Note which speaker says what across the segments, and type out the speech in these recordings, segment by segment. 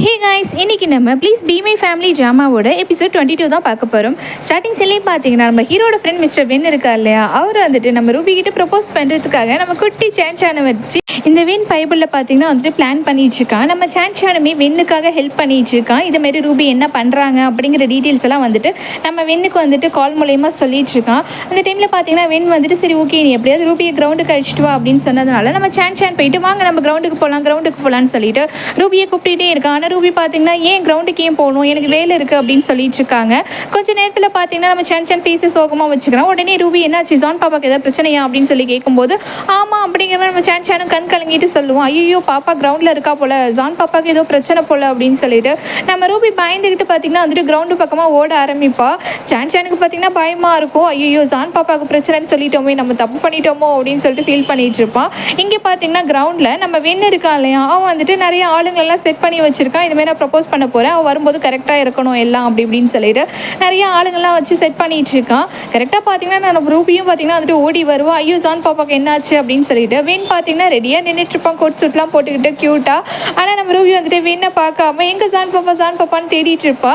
Speaker 1: ஹே guys, இன்னைக்கு நம்ம please be my family ட்ராமாவோட எபிசோட் 22 தான் பார்க்க போகிறோம். ஸ்டார்டிங் சீன்லேயே பார்த்தீங்கன்னா நம்ம ஹீரோட ஃப்ரெண்ட் மிஸ்டர் வென் இருக்கா இல்லையா, அவர் வந்துட்டு நம்ம ரூபி கிட்ட ப்ரப்போஸ் பண்ணுறதுக்காக நம்ம குட்டி சான்சானை வச்சு இந்த வென் பைபிளில் பார்த்தீங்கன்னா வந்துட்டு பிளான் பண்ணிட்டுருக்கான். நம்ம சான்சானுமே வென்னுக்காக ஹெல்ப் பண்ணிட்டுருக்கான். இதுமாரி ரூபி என்ன பண்ணுறாங்க அப்படிங்கிற டீட்டெயில்ஸ் எல்லாம் வந்துட்டு நம்ம வென்னுக்கு வந்துட்டு கால் மூலயமா சொல்லிட்டுருக்கான். அந்த டைமில் பார்த்தீங்கன்னா வென் வந்துட்டு சரி ஓகே நீ எப்படியாவது ரூபியை கிரவுண்டுக்கு அழிச்சிட்டு வா அப்படின்னு சொன்னதுனால நம்ம சான்சான் போயிட்டு வாங்க நம்ம கிரவுண்டுக்கு போகலான்னு சொல்லிட்டு ரூபியை கூப்பிட்டுட்டே இருக்கான். ஆனால் ரூபி பார்த்தீங்கன்னா ஏன் கிரவுண்டுக்கு ஏன் போகணும், எனக்கு வேலை இருக்குது அப்படின்னு சொல்லிட்டு இருக்காங்க. கொஞ்சம் நேரத்தில் பார்த்தீங்கன்னா நம்ம சான்சான் ஃபேஸை சோகமாக வச்சுக்கிறோம். உடனே ரூபி என்னாச்சு, ஜான் பாப்பாக்கு ஏதாவது பிரச்சனையா அப்படின்னு சொல்லி கேட்கும்போது ஆமாம் அப்படிங்கிற நம்ம சான்சானும் கண் கலங்கிட்டு சொல்லுவோம், ஐயோ பாப்பா கிரவுண்டில் இருக்கா போல, ஜான் பாப்பாக்கு ஏதோ பிரச்சனை போல அப்படின்னு சொல்லிட்டு நம்ம ரூபி பயந்துக்கிட்டு பார்த்தீங்கன்னா வந்துட்டு கிரவுண்டு பக்கமாக ஓட ஆரம்பிப்பா. சான்சானுக்கு பார்த்தீங்கன்னா பயமாக இருக்கும், ஐயோ ஜான் பாப்பாவுக்கு பிரச்சனைன்னு சொல்லிட்டோமே, நம்ம தப்பு பண்ணிட்டோமோ அப்படின்னு சொல்லிட்டு ஃபீல் பண்ணிட்டு இருப்பான். இங்கே பார்த்தீங்கன்னா கிரவுண்டில் நம்ம வென் இருக்கான் இல்லையா, அவன் வந்துட்டு நிறைய ஆளுங்களெல்லாம் செட் பண்ணி வச்சிருக்கான். இதுமாதிரி நான் ப்ரப்போஸ் பண்ண போகிறேன், அவள் வரும்போது கரெக்டாக இருக்கணும் எல்லாம் அப்படி இப்படின்னு சொல்லிட்டு நிறைய ஆளுங்கள்லாம் வச்சு செட் பண்ணிட்டு இருக்கான். கரெக்டாக பார்த்தீங்கன்னா நம்ம ரூபியும் பார்த்தீங்கன்னா வந்துட்டு ஓடி வருவா, ஐயோ ஜான் பாப்பாக்கு என்னாச்சு அப்படின்னு சொல்லிட்டு. வென் பார்த்தீங்கன்னா ரெடியாக நின்றுட்டு இருப்பான், கோட் சூட்லாம் போட்டுக்கிட்டு க்யூட்டாக. ஆனால் நம்ம ரூபி வந்துட்டு வென்னை பார்க்காம எங்கே ஜான் பாப்பான்னு தேடிட்டு இருப்பா.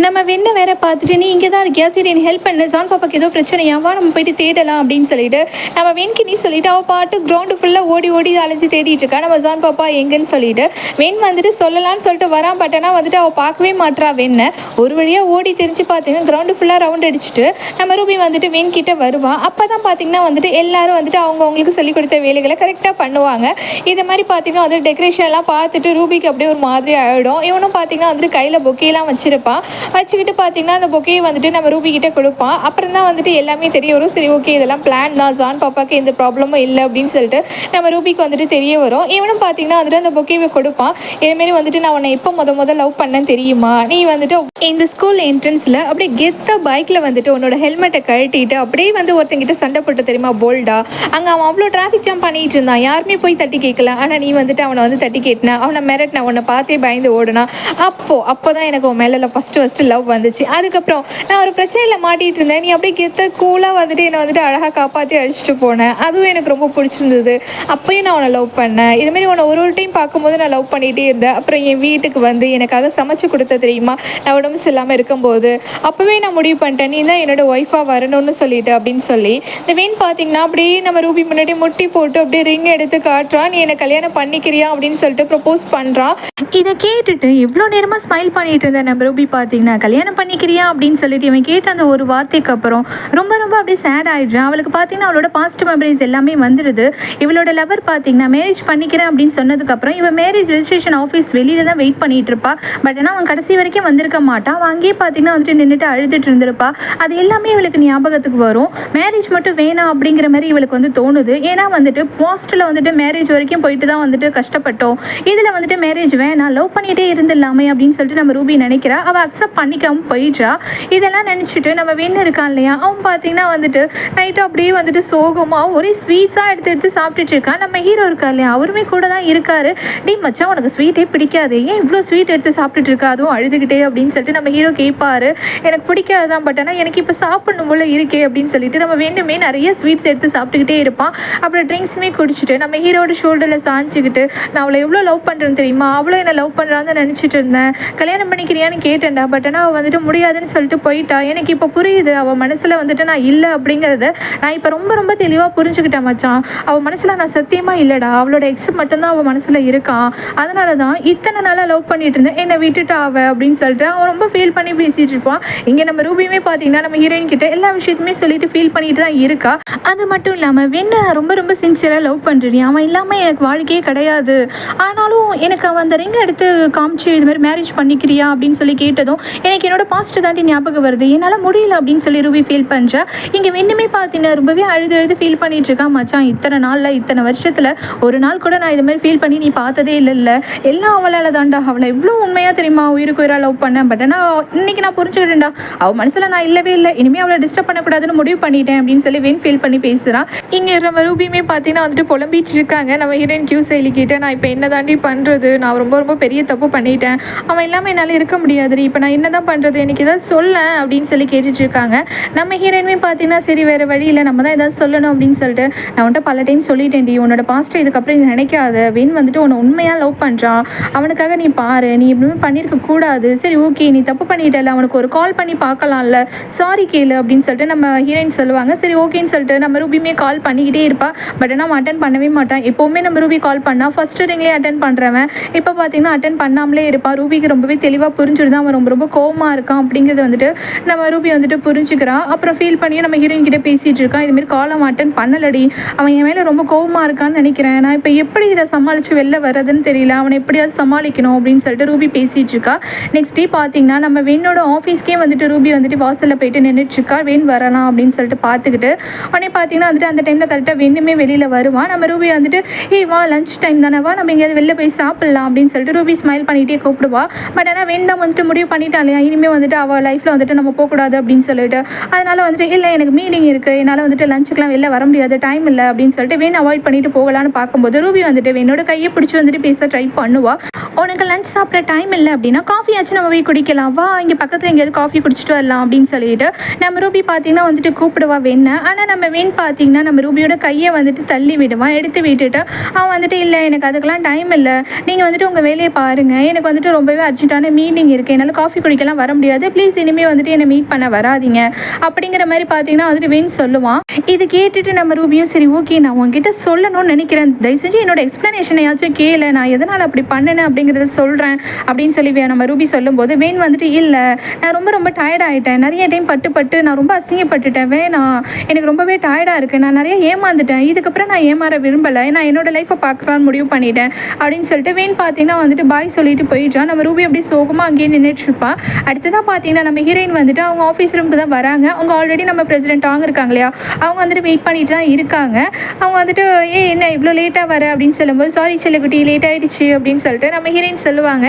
Speaker 1: நம்ம வெண்ணை வேற பார்த்துட்டு நீ இங்கே தான் இருக்கியா, சரி நீ ஹெல்ப் பண்ணு, ஜான் பாப்பாக்கு ஏதோ பிரச்சனையாவா, நம்ம போயிட்டு தேடலாம் அப்படின்னு சொல்லிட்டு நம்ம வென்கி நீ சொல்லிட்டு அவள் பாட்டு கிரவுண்டு ஃபுல்லாக ஓடி அலைஞ்சு தேடிட்டு இருக்கா நம்ம ஜான் பாப்பா எங்கன்னு சொல்லிட்டு. வென் வந்துட்டு சொல்லலான்னு சொல்லிட்டு வரான், பட் ஆனால் வந்துட்டு அவள் பார்க்கவே மாட்றா வெண்ணை. ஒரு வழியாக ஓடி தெரிஞ்சு பார்த்தீங்கன்னா கிரவுண்டு ஃபுல்லாக ரவுண்ட் அடிச்சுட்டு நம்ம ரூபி வந்துட்டு வென் கிட்ட வருவா. அப்போ தான் பார்த்தீங்கன்னா வந்துட்டு எல்லாரும் வந்துட்டு அவங்களுக்கு சொல்லிக் கொடுத்த வேலைகளை கரெக்டாக பண்ணுவாங்க. இது மாதிரி பார்த்தீங்கன்னா வந்து டெக்கரேஷன்லாம் பார்த்துட்டு ரூபிக்கு அப்படியே ஒரு மாதிரி ஆகிடும். இவனும் பார்த்தீங்கன்னா வந்துட்டு கையில் பொக்கேலாம் வச்சிருப்பான். வச்சுக்கிட்டு பார்த்தீங்கன்னா அந்த பொக்கையை வந்துட்டு நம்ம ரூபி கிட்டே கொடுப்பான். அப்புறம் தான் வந்துட்டு எல்லாமே தெரிய வரும், சரி ஓகே இதெல்லாம் பிளான் தான், ஜான் பாப்பாவுக்கு எந்த ப்ராப்ளமும் இல்லை அப்படின்னு சொல்லிட்டு நம்ம ரூபிக்கு வந்துட்டு தெரிய வரும். இவனும் பார்த்தீங்கன்னா வந்துட்டு அந்த பொக்கையை கொடுப்பான். இதுமாரி வந்துட்டு நான் உன்னை எப்போ முத லவ் பண்ணேன்னு தெரியுமா, நீ வந்துட்டு இந்த ஸ்கூல் என்ட்ரன்ஸில் அப்படியே கெத்த பைக்கில் வந்துட்டு உன்னோட ஹெல்மெட்டை கழட்டிட்டு அப்படியே வந்து ஒருத்தங்கிட்ட சண்டை போட்டு தெரியுமா போல்டா, அங்கே அவன் அவ்வளோ டிராஃபிக் ஜாம் பண்ணிட்டு இருந்தான், யாருமே போய் தட்டி கேட்கல, ஆனால் நீ வந்துட்டு அவனை வந்து தட்டி கேட்டினா, அவனை மிரட்டினா, உன்னை பார்த்தே பயந்து ஓடுனா. அப்போ தான் எனக்கு உன் மேலே ஃபஸ்ட்டு லவ் வந்துச்சு. அதுக்கப்புறம் நான் ஒரு பிரச்சனையில் மாட்டிகிட்டு இருந்தேன், நீ அப்படியே கெத்த கூலாக வந்துட்டு என்னை வந்துட்டு அழகாக காப்பாற்றி அழிச்சிட்டு போனேன், அதுவும் எனக்கு ரொம்ப பிடிச்சிருந்தது. அப்போயும் நான் உன்னை லவ் பண்ணேன். இதுமாரி உன்னை ஒரு டைம் பார்க்கும்போது நான் லவ் பண்ணிகிட்டே இருந்தேன். அப்புறம் என் வீட்டுக்கு வந்து எனக்காக சமைச்சு கொடுத்த தெரியுமா, நான் உடம்பு இல்லாமல் இருக்கும்போது அப்போவே நான் முடிவு பண்ணிட்டேன் நீ தான் என்னோட ஒய்ஃபாக வரணும்னு சொல்லிட்டு அப்படின்னு சொல்லி இந்த வென் பார்த்தீங்கன்னா அப்படியே நம்ம ரூபி முன்னாடி முட்டி போட்டு அப்படியே ரிங் எடுத்து காட்டுறான், நீ என்னை கல்யாணம் பண்ணிக்கிறியா அப்படின்னு சொல்லிட்டு ப்ரப்போஸ் பண்ணுறான். இதை கேட்டுட்டு எவ்வளோ நேரமாக ஸ்மைல் பண்ணிட்டு இருந்தேன் நம்ம ரூபி பார்த்தீங்கன்னா கல்யாணம் பண்ணிக்கிறியா அப்படின்னு சொல்லிட்டு இவன் கேட்ட அந்த ஒரு வார்த்தைக்கு அப்புறம் ரொம்ப அப்படியே சேட் ஆகிடுறான். அவளுக்கு பார்த்தீங்கன்னா அவளோட பாசிட்டிவ் மெமரிஸ் எல்லாமே வந்துடுது. இவளோட லவர் பார்த்தீங்கன்னா மேரேஜ் பண்ணிக்கிறேன் அப்படின்னு சொன்னதுக்கப்புறம் இவன் மேரேஜ் ரெஜிஸ்ட்ரேஷன் ஆஃபீஸ் வெளியில் தான் வெயிட் பண்ணிட்டு இருப்பா. பட் ஆனால் அவன் கடைசி வரைக்கும் வந்திருக்க மாட்டான். அவன் அங்கேயே பார்த்தீங்கன்னா வந்துட்டு நின்றுட்டு அழுதுட்டு இருந்திருப்பா. அது எல்லாமே இவளுக்கு ஞாபகத்துக்கு வரும். மேரேஜ் மட்டும் வேணாம் அப்படிங்கிற மாதிரி இவளுக்கு வந்து தோணுது. ஏன்னா வந்துட்டு பாஸ்ட்டில் வந்துட்டு மேரேஜ் வரைக்கும் போயிட்டு தான் வந்துட்டு கஷ்டப்பட்டோம், இதில் வந்துட்டு மேரேஜ் வேணாம், லவ் பண்ணிகிட்டே இருந்துடலாமே அப்படின்னு சொல்லிட்டு நம்ம ரூபி நினைக்கிறா. அவள் அக்செப்ட் பண்ணிக்காமல் போயிடுறா. இதெல்லாம் நினச்சிட்டு நம்ம வெண்ணு இருக்கான் இல்லையா, அவன் பார்த்தீங்கன்னா வந்துட்டு நைட்டு அப்படியே வந்துட்டு சோகமாக ஒரே ஸ்வீட்ஸாக எடுத்து சாப்பிட்டுட்டு இருக்கான். நம்ம ஹீரோ இருக்கா இல்லையா, அவருமே கூட தான் இருக்காரு. டீ மச்சான் உனக்கு ஸ்வீட்டே பிடிக்காது, ஏன் இவ்வளோ ஸ்வீட் எடுத்து சாப்பிட்டுட்டு இருக்கா, அதுவும் அழுதுகிட்டே அப்படின்னு சொல்லிட்டு நம்ம ஹீரோ கேட்பாரு. எனக்கு பிடிக்காது தான், பட் ஆனால் எனக்கு இப்போ சாப்பிடணும் போல இருக்கே அப்படின்னு சொல்லிட்டு நம்ம வேணுமே நிறைய ஸ்வீட்ஸ் எடுத்து சாப்பிட்டுக்கிட்டே இருப்பான். அப்புறம் ட்ரிங்க்ஸுமே குடிச்சிட்டு நம்ம ஹீரோட ஷோல்டரில் சாஞ்சிக்கிட்டு நான் அவளை எவ்வளோ லவ் பண்ணுறேன்னு தெரியுமா, அவ்வளோ என்னை லவ் பண்ணுறான்னு நினச்சிட்டு இருந்தேன், கல்யாணம் பண்ணிக்கிறியான்னு கேட்டேன்டா, பட் ஆனால் அவள் வந்துட்டு முடியாதுன்னு சொல்லிட்டு போயிட்டா. எனக்கு இப்போ புரியுது அவள் மனசில் வந்துட்டு நான் இல்லை அப்படிங்கிறத நான் இப்போ ரொம்ப தெளிவாக புரிஞ்சுக்கிட்டேன் மச்சான். அவள் மனசில் நான் சத்தியமாக இல்லைடா, அவளோட எக்ஸ் மட்டும்தான் அவள் மனசில் இருக்கான், அதனால தான் இத்தனை நாளாக லவ் பண்ணிட்டு இருந்தேன், என்னை விட்டுட்டா அவள் அப்படின்னு சொல்லிட்டு அவன் ரொம்ப ஃபீல் பண்ணி பேசிகிட்டு இருப்பான். இங்கே நம்ம ரூபியுமே பார்த்தீங்கன்னா நம்ம ஹீரோயின் கிட்ட எல்லா விஷயத்தையுமே சொல்லிட்டு ஃபீல் பண்ணிட்டு தான் இருக்கா. அது மட்டும் இல்லாமல் வெண்ணை ரொம்ப சின்சியராக லவ் பண்ணுறேன், அவன் இல்லாமல் எனக்கு வாழ்க்கையே கிடையாது, ஆனாலும் எனக்கு அவன் அந்த ரிங்கை எடுத்து காமிச்சு இது மாதிரி மேரேஜ் பண்ணிக்கிறியா அப்படின்னு சொல்லி கேட்டதும் எனக்கு என்னோட பாஸ்ட் தாண்டி ஞாபகம் வருது, என்னால் முடியல அப்படின்னு சொல்லி ரூபி ஃபீல் பண்ணுறா. இங்கே வெண்ணுமே பார்த்தீங்கன்னா ரொம்பவே அழுது ஃபீல் பண்ணிட்டு இருக்கா. மச்சான் இத்தனை நாளில் இத்தனை வருஷத்தில் ஒரு நாள் கூட நான் இது மாதிரி ஃபீல் பண்ணி நீ பார்த்ததே இல்லைல்ல, எல்லாம் அவளால் தாண்டா, அவளை எவ்வளோ உண்மையாக தெரியுமா உயிருக்கு உயிராக லவ் பண்ணேன், பட் ஆனால் இன்னைக்கு நான் புரிஞ்சுக்கிட்டேன்டா, அவள் மனசில் நான் இல்லவே இல்லை, இனிமேல் அவளை டிஸ்டர்ப் பண்ணக்கூடாதுன்னு முடிவு பண்ணிட்டேன் அப்படின்னு சொல்லி வென் ஃபீல் பண்ணி பேசுகிறான். இங்கே நம்ம ரூபியுமே பார்த்தீங்கன்னா வந்துட்டு புலம்பிட்டு இருக்காங்க. நம்ம ஹீரோயின் கியூ செயலி கிட்ட நான் இப்போ என்ன தாண்டி பண்ணுறது, நான் ரொம்ப பெரிய தப்பு பண்ணிட்டேன், அவன் இல்லாமல் என்னால் இருக்க முடியாது, இப்போ நான் என்ன தான் பண்ணுறது, எனக்கு ஏதாவது சொல்ல அப்படின்னு சொல்லி கேட்டுட்ருக்காங்க. நம்ம ஹீரோயினுமே பார்த்தீங்கன்னா சரி வேறு வழி இல்லை, நம்ம தான் ஏதாவது சொல்லணும் அப்படின்னு சொல்லிட்டு, நான் வந்துட்டு பல டைம் சொல்லிட்டேன்டி, உன்னோட பாஸ்ட்டை இதுக்கப்புறம் நீ நினைக்காத, வென் வந்துட்டு உன்னை உண்மையாக லவ் பண்ணுறான், அவனுக்காக நீ பாரு, நீ இப்படிமே பண்ணியிருக்க கூடாது, சரி ஓகே நீ தப்பு பண்ணிட்டல, அவனுக்கு ஒரு கால் பண்ணி பார்க்கலாம்ல, சாரி கேளு அப்படின்னு சொல்லிட்டு நம்ம ஹீரோயின் சொல்லுவாங்க. சரி ஓகேன்னு சொல்லிட்டு நம்ம ரூபியுமே கால் பண்ணிக்கிட்டே இருப்பா. பட் ஆனால் அட்டன் பண்ணவே மாட்டான். எப்போவுமே நம்ம ரூபி கால் பண்ணால் ஃபஸ்ட்டு ரிங்லேயே அட்டன் பண்ணுறவன் இப்போ பார்த்தீங்கன்னா அட்டன் பண்ணாமலே இருப்பான். ரூபிக்கு ரொம்பவே தெளிவாக புரிஞ்சுருதான் அவன் ரொம்ப ரொம்ப கோவமாக இருக்கான் அப்படிங்கிறது வந்துட்டு நம்ம ரூபி வந்துட்டு புரிஞ்சுக்கிறான். அப்புறம் ஃபீல் பண்ணி நம்ம ஹீரோயின் கிட்டே பேசிகிட்டு இருக்கான். இதுமாரி கால் அவன் அட்டன் பண்ணலடி, அவன் என் மேலே ரொம்ப கோவமாக இருக்கான்னு நினைக்கிறேன், நான் இப்போ எப்படி இதை சமாளித்து வெளில வர்றதுன்னு தெரியல, அவனை எப்படியாவது சமாளிக்கணும் அப்படின்னு சொல்லிட்டு ரூபி பேசிகிட்டு இருக்கா. நெக்ஸ்ட் டே பார்த்தீங்கன்னா நம்ம வெண்ணோட ஆஃபீஸ்க்கே வந்துட்டு ரூபி வந்துட்டு வாசலில் போயிட்டு நின்றுட்டுருக்கா. வெண் வரலாம் அப்படின்னு சொல்லிட்டு பார்த்துக்கிட்டு உடனே பார்த்தீங்கன்னா வந்துட்டு அந்த டைமில் கரெக்டாக வெண்ணுமே வெளியில் வருவான். நம்ம ரூபி வந்துட்டு ஏய் வா லஞ்ச் டைம் தானே, வா நம்ம எங்கேயாவது வெளில போய் சாப்பிட்லாம் அப்படின்னு சொல்லிட்டு ரூபி ஸ்மைல் பண்ணிகிட்டே கூப்பிடுவா. பட் ஆனால் வெண் தான் வந்துட்டு முடிவு பண்ணிட்டான் இல்லையா, இனிமேல் வந்துட்டு அவள் லைஃப்பில் வந்துட்டு நம்ம போகக்கூடாது அப்படின்னு சொல்லிட்டு, அதனால் வந்துட்டு இல்லை எனக்கு மீட்டிங் இருக்குது, என்னால் வந்துட்டு லஞ்சுக்கெலாம் வெளில வர முடியாது, டைம் இல்லை அப்படின்னு சொல்லிட்டு வெண் அவாய்ட் பண்ணிட்டு போகலான்னு பார்க்கும்போது ரூபி வந்துட்டு வெண்ணோட கையை பிடிச்சி வந்துட்டு பேச ட்ரை பண்ணுவா. உனக்கு லஞ்ச் சாப்பிட்ற டைம் இல்லை அப்படின்னா காஃபி ஆச்சு நம்ம போய் குடிக்கலாம், வா இங்கே பக்கத்தில் எங்கேயாவது காஃபி குடிச்சிட்டு வரலாம் அப்படின்னு சொல்லிட்டு நம்ம ரூபி பார்த்தீங்கன்னா வந்துட்டு கூப்பிடுவா வெண்ணை. ஆனால் நம்ம வெண் பார்த்தீங்கன்னா நம்ம ரூபியோட கையை வந்துட்டு தள்ளி விடுவான். எடுத்து விட்டுட்டு அவன் வந்துட்டு இல்லை எனக்கு அதுக்கெல்லாம் டைம் இல்லை, நீங்கள் வந்துட்டு உங்கள் வேலையை பாருங்கள், எனக்கு வந்துட்டு ரொம்பவே அர்ஜென்ட்டான மீட்டிங் இருக்குது, என்னால் காஃபி குடிக்கலாம் வர முடியாது, ப்ளீஸ் இனிமேல் வந்துட்டு என்னை மீட் பண்ண வராதிங்க அப்படிங்கிற மாதிரி பார்த்தீங்கன்னா வந்துட்டு வெண் சொல்லுவான். இது கேட்டுட்டு நம்ம ரூபியும் சரி ஓகே நான் உங்ககிட்ட சொல்லணும்னு நினைக்கிறேன், தயவு செஞ்சு என்னோட எக்ஸ்ப்ளனேஷனையாச்சும் கேளு, நான் எதனால் அப்படி பண்ணினேன் அப்படிங்கிறத சொல்கிறேன் அப்படின்னு சொல்லி நம்ம ரூபி சொல்லும்போது வெண் வந்துட்டு இல்லை நான் ரொம்ப ரொம்ப டயர்ட் ஆகிட்டேன், நிறைய டைம் பட்டு நான் ரொம்ப அசிங்கப்பட்டுட்டேன், வேணாம் எனக்கு ரொம்பவே டயர்டாக இருக்குது, நான் நிறைய ஏமாந்துட்டேன், இதுக்கப்புறம் நான் ஏமாற விரும்பலை, நான் என்னோட லைஃப்பை பார்க்கலான்னு முடிவு பண்ணிட்டேன் அப்படின்னு சொல்லிட்டு வெண் பார்த்தீங்கன்னா வந்துட்டு பாய் சொல்லிட்டு போயிட்டான். நம்ம ரூபி அப்படியே சோகமாக அங்கேயே நின்றுட்டுருப்பா. அடுத்ததான் பார்த்தீங்கன்னா நம்ம ஹீரோயின் வந்துட்டு அவங்க ஆஃபீஸ் ரூமுக்கு தான் வராங்க. அவங்க ஆல்ரெடி நம்ம பிரசிடென்ட் அவங்க இருக்காங்க இல்லையா, அவங்க வந்துட்டு வெயிட் பண்ணிட்டு தான் இருக்காங்க. அவங்க வந்துட்டு என்ன இவ்வளோ லேட்டாக வர அப்படின்னு சொல்லும்போது சாரி செல்லக்குட்டி லேட் ஆகிடுச்சு அப்படின்னு சொல்லிட்டு நம்ம ஹீரோயின் சொல்லுவாங்க.